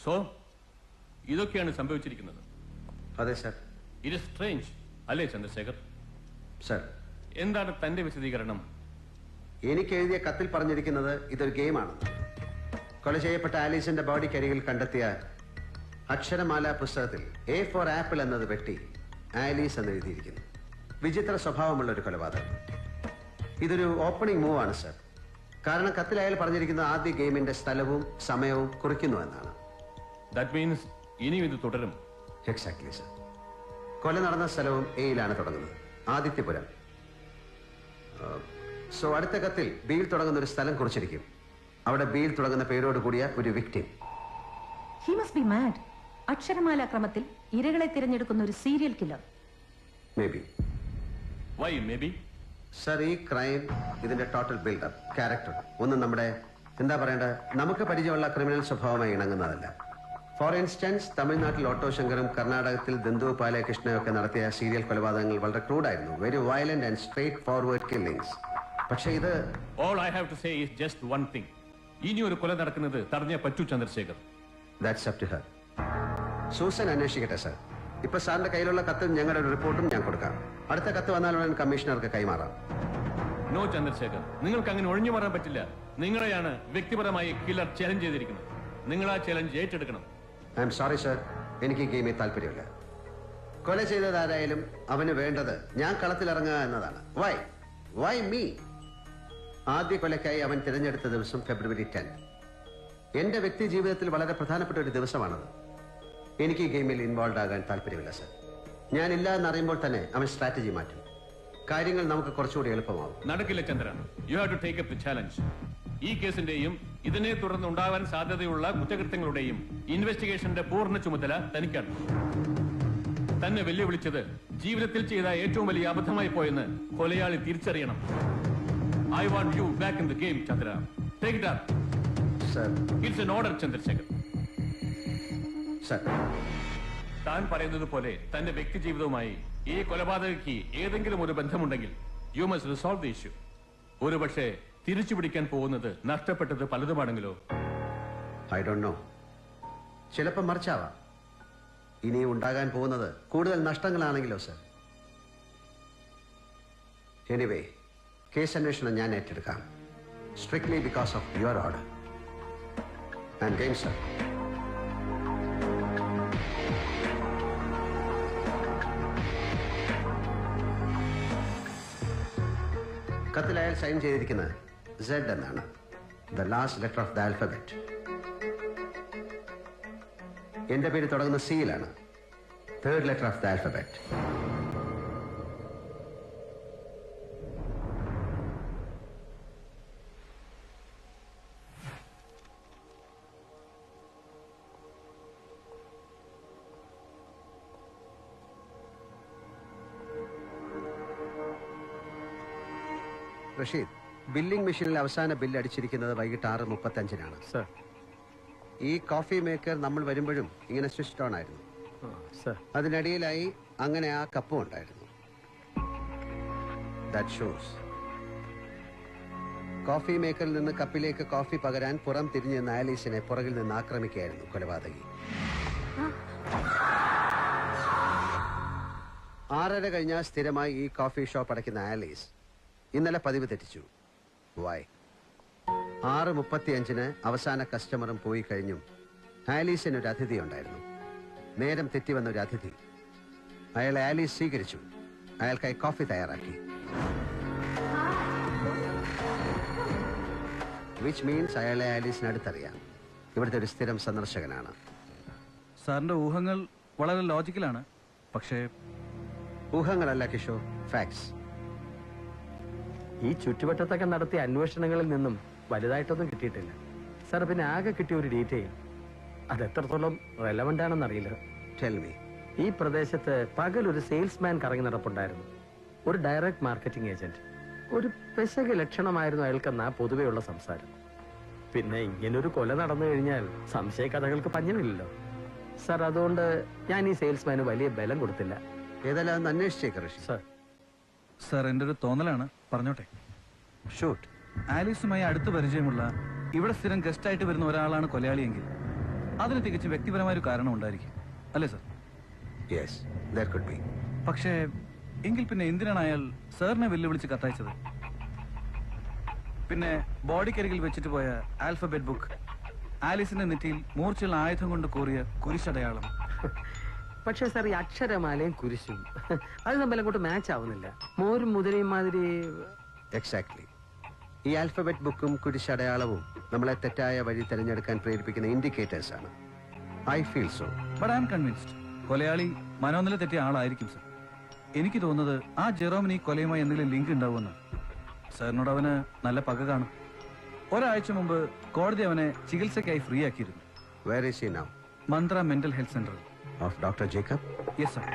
So ഇതൊക്കെയാണ് സംഭവിച്ചിരിക്കുന്നത്. അതെ സർ. ഇറ്റ് ഈസ് സ്ട്രേഞ്ച് അല്ലേ ചന്ദ്രശേഖർ? സർ, എന്താണ് തന്റെ വിശദീകരണം? എനിക്ക് എഴുതിയ കത്തിൽ പറഞ്ഞിരിക്കുന്നത് ഇതൊരു ഗെയിമാണ്. കൊല ചെയ്യപ്പെട്ട ആലീസിന്റെ ബോഡിക്കരികിൽ കണ്ടെത്തിയ അക്ഷരമാല പുസ്തകത്തിൽ A for ആപ്പിൾ എന്നത് വെട്ടി ആലീസ് എന്ന് എഴുതിയിരിക്കുന്നു. വിചിത്ര സ്വഭാവമുള്ള ഒരു കൊലപാതകം. ഇതൊരു ഓപ്പണിംഗ് മൂവ് ആണ് സർ. കാരണം കത്തിൽ അയാൾ പറഞ്ഞിരിക്കുന്ന ആദ്യ ഗെയിമിന്റെ സ്ഥലവും സമയവും കുറിക്കുന്നു എന്നാണ്. ദാറ്റ് മീൻസ് ഇനിയും ഇത് തുടരും. Exactly sir. കൊല നടന്ന സ്ഥലവും എയിലാണ് തുടങ്ങുന്നത്, ആദിത്യപുരം. സോ അടുത്ത കത്തിൽ ബിയിൽ തുടങ്ങുന്ന ഒരു സ്ഥലം കുറിച്ചിരിക്കും. അവിടെ ബിയിൽ തുടങ്ങുന്ന പേരോട് കൂടിയ ഒരു victim. He must be mad. അക്ഷരമാല ക്രമത്തിൽ ഇരകളെ തിരഞ്ഞെടുക്കുന്ന ഒരു serial killer. Maybe. Why maybe? Sir, ഈ ക്രൈം, ഇതിന്റെ ടോട്ടൽ ബിൽഡപ്പ്, ക്യാരക്ടർ ഒന്നും നമ്മുടെ എന്താ പറയേണ്ടത്, നമുക്ക് പരിചയമുള്ള ക്രിമിനൽ സ്വഭാവമായി ഇണങ്ങുന്നതല്ല. ഫോർ ഇൻസ്റ്റൻസ്, തമിഴ്നാട്ടിൽ ഓട്ടോ ശങ്കറും കർണാടകത്തിൽ ദന്തു പാലകൃഷ്ണയും ഒക്കെ നടത്തിയ സീരിയൽ കൊലപാതകങ്ങൾ വളരെ ക്രൂഡായിരുന്നു. Very violent and straightforward killings. പക്ഷേ ഇത് all I have to say is just one thing. ഇനി ഒരു കൊല നടക്കുന്നത് തടഞ്ഞേ പറ്റൂ Chandrasekhar. That's up to her. Susan അന്വേഷിക്കട്ടെ സർ. ഇപ്പൊ സാറിന്റെ കയ്യിലുള്ള കത്തും ഞങ്ങളുടെ ഒരു റിപ്പോർട്ടും ഞാൻ കൊടുക്കാം. അടുത്ത കത്ത് വന്നാലുടൻ കമ്മീഷണർക്ക് കൈമാറാം. നോ ചന്ദ്രശേഖർ, നിങ്ങൾക്ക് അങ്ങനെ ഒഴിഞ്ഞു മാറാൻ പറ്റില്ല. നിങ്ങളെയാണ് വ്യക്തിപരമായി കില്ലർ ചലഞ്ച് ചെയ്തിരിക്കുന്നത്. നിങ്ങൾ ആ ചലഞ്ച് ഏറ്റെടുക്കണം. ഐ എം സോറി സർ, എനിക്ക് ഈ ഗെയിമിൽ താല്പര്യമില്ല. കൊല ചെയ്തതാരായാലും അവന് വേണ്ടത് ഞാൻ കളത്തിലിറങ്ങുക എന്നതാണ്. Y me? ആദ്യ കൊലയ്ക്കായി അവൻ തിരഞ്ഞെടുത്ത ദിവസം ഫെബ്രുവരി 10. എന്റെ വ്യക്തി ജീവിതത്തിൽ വളരെ പ്രധാനപ്പെട്ട ഒരു ദിവസമാണത്. എനിക്ക് ഈ ഗെയിമിൽ ഇൻവോൾവ് ആകാൻ താല്പര്യമില്ല സർ. ഞാനില്ല എന്നറിയുമ്പോൾ തന്നെ അവൻ സ്ട്രാറ്റജി മാറ്റും. കാര്യങ്ങൾ നമുക്ക് കുറച്ചുകൂടി എളുപ്പമാവും. നടക്കില്ല Chandra. You have to take up the challenge. ഈ കേസിന്റെയും ഇതിനെ തുടർന്ന് ഉണ്ടാവാൻ സാധ്യതയുള്ള കുറ്റകൃത്യങ്ങളുടെയും ഇൻവെസ്റ്റിഗേഷന്റെ പൂർണ്ണ ചുമതല തനിക്കാണ്. തന്നെ വെല്ലുവിളിച്ചത് ജീവിതത്തിൽ ചെയ്ത ഏറ്റവും വലിയ അബദ്ധമായി പോയെന്ന് കൊലയാളി തിരിച്ചറിയണം. I want you back in the game Chandra. Take it up. Sir, it's an order Chandrasekhar. Sir, താൻ പറയുന്നത് പോലെ തന്റെ വ്യക്തി ജീവിതവുമായി ഈ കൊലപാതകയ്ക്ക് ഏതെങ്കിലും ഒരു ബന്ധമുണ്ടെങ്കിൽ you must resolve the issue. ഒരു പക്ഷേ തിരിച്ചു പിടിക്കാൻ പോകുന്നത് നഷ്ടപ്പെട്ടത് പലതുമാണെങ്കിലോ? I don't know. ചിലപ്പോൾ മറിച്ചാവാം. ഇനിയും ഉണ്ടാകാൻ പോകുന്നത് കൂടുതൽ നഷ്ടങ്ങളാണെങ്കിലോ സർ? എനിവേ, കേസ് അന്വേഷണം ഞാൻ ഏറ്റെടുക്കാം. Strictly because of your order and game sir. കത്തിൽ അയാൾ സൈൻ ചെയ്തിരിക്കുന്നത് Z എന്നാണ്. The last letter of the alphabet. എന്റെ പേര് തുടങ്ങുന്ന സിയിലാണ്. Third letter of the alphabet. Rasheed, billing മെഷീനിൽ അവസാന ബില്ല് അടിച്ചിരിക്കുന്നത് വൈകിട്ട് 6:35 സർ. ഈ കോഫി മേക്കർ നമ്മൾ വരുമ്പോഴും ഇങ്ങനെ സ്വിച്ച് ഓൺ ആയിരുന്നു. അതിനിടയിലായി അങ്ങനെ ആ കപ്പും ഉണ്ടായിരുന്നു. ദാറ്റ് ഷോസ് കോഫി മേക്കറിൽ നിന്ന് കപ്പിലേക്ക് കോഫി പകരാൻ പുറം തിരിഞ്ഞു നിന്ന ആലീസിനെ പുറകിൽ നിന്ന് ആക്രമിക്കുകയായിരുന്നു കൊലപാതകി. 6:30 കഴിഞ്ഞാൽ സ്ഥിരമായി ഈ കോഫി ഷോപ്പ് അടയ്ക്കുന്ന ആലീസ് ഇന്നലെ പതിവ് തെറ്റിച്ചു. വൈ? 6:35 അവസാന കസ്റ്റമറും പോയി കഴിഞ്ഞും ആലീസിന് ഒരു അതിഥി ഉണ്ടായിരുന്നു. നേരം തെറ്റി വന്ന ഒരു അതിഥി. അയാളെ ആലീസ് സ്വീകരിച്ചു. അയാൾക്കായി കോഫി തയ്യാറാക്കി. വിച്ച് മീൻസ് അയാളെ ആലീസിന് അടുത്തറിയാം. ഇവിടുത്തെ ഒരു സ്ഥിരം സന്ദർശകനാണ്. സാറിന്റെ ഊഹങ്ങൾ വളരെ ലോജിക്കലാണ്. പക്ഷേ ഊഹങ്ങളല്ല കിഷോർ, ഫാക്ട്സ്. ഈ ചുറ്റുവട്ടത്തൊക്കെ നടത്തിയ അന്വേഷണങ്ങളിൽ നിന്നും വലുതായിട്ടൊന്നും കിട്ടിയിട്ടില്ല സാർ. പിന്നെ ആകെ കിട്ടിയ ഒരു ഡീറ്റെയിൽ, അത് എത്രത്തോളം റെലവന്റ് ആണെന്ന് അറിയില്ല. Tell me. ഈ പ്രദേശത്ത് പകൽ ഒരു സെയിൽസ്മാൻ കറങ്ങി നടപ്പുണ്ടായിരുന്നു. ഒരു ഡയറക്ട് മാർക്കറ്റിംഗ് ഏജന്റ്. ഒരു പെശക ലക്ഷണമായിരുന്നു അയാൾക്കെന്നാ പൊതുവെയുള്ള സംസാരം. പിന്നെ ഇങ്ങനൊരു കൊല നടന്നു കഴിഞ്ഞാൽ സംശയ കഥകൾക്ക് പഞ്ഞമില്ലല്ലോ സാർ. അതുകൊണ്ട് ഞാൻ ഈ സെയിൽസ്മാന് വലിയ ബലം കൊടുത്തില്ല. ഏതായാലും അതൊന്ന് അന്വേഷിച്ചേക്ക് ഋഷി. സാർ, എൻ്റെ ഒരു തോന്നലാണ്, പറഞ്ഞോട്ടെ. ഷൂട്ട്. ആലീസുമായി അടുത്ത് പരിചയമുള്ള ഇവിടെ സ്ഥിരം ഗസ്റ്റായിട്ട് വരുന്ന ഒരാളാണ് കൊലയാളിയെങ്കിൽ അതിന് തികച്ചും വ്യക്തിപരമായ ഒരു കാരണം ഉണ്ടായിരിക്കും അല്ലേ sir? Yes, there could be. പക്ഷേ എങ്കിൽ പിന്നെ എന്തിനാണ് അയാൾ സാറിനെ വെല്ലുവിളിച്ച് കത്തയച്ചത്? പിന്നെ ബോഡിക്കരികിൽ വെച്ചിട്ട് പോയ ആൽഫബറ്റ് ബുക്ക്, ആലീസിന്റെ നെറ്റിയിൽ മൂർച്ചയുള്ള ആയുധം കൊണ്ട് കോറിയ കുരിശടയാളം. പക്ഷേ സാർ, ഈ അക്ഷരമാലയും കുരിശും അത് തമ്മിൽ അങ്ങോട്ട് മാച്ച് ആവുന്നില്ല. മോരും മുതിരയും മാതിരി. എക്സാക്ട്ലി. ഈ ആൽഫബറ്റ് ബുക്കും കുരിശടയാളവും നമ്മളെ തെറ്റായ വഴി തിരഞ്ഞെടുക്കാൻ പ്രേരിപ്പിക്കുന്ന ഇൻഡിക്കേറ്റേഴ്സ് ആണ്. I feel so. But I am convinced കൊലയാളി മനോനില തെറ്റിയ ആളായിരിക്കും സർ. എനിക്ക് തോന്നുന്നത് ആ ജെറോമിന് ഈ കൊലയുമായി എന്തെങ്കിലും ലിങ്ക് ഉണ്ടാവുമെന്ന്. സാറിനോട് അവന് നല്ല പക കാണും. ഒരാഴ്ച മുമ്പ് കോടതി അവനെ ചികിത്സയ്ക്കായി ഫ്രീ ആക്കിയിരുന്നു. Where is he now? Mantra mental health സെന്ററിൽ. Of doctor Jacob? Yes sir.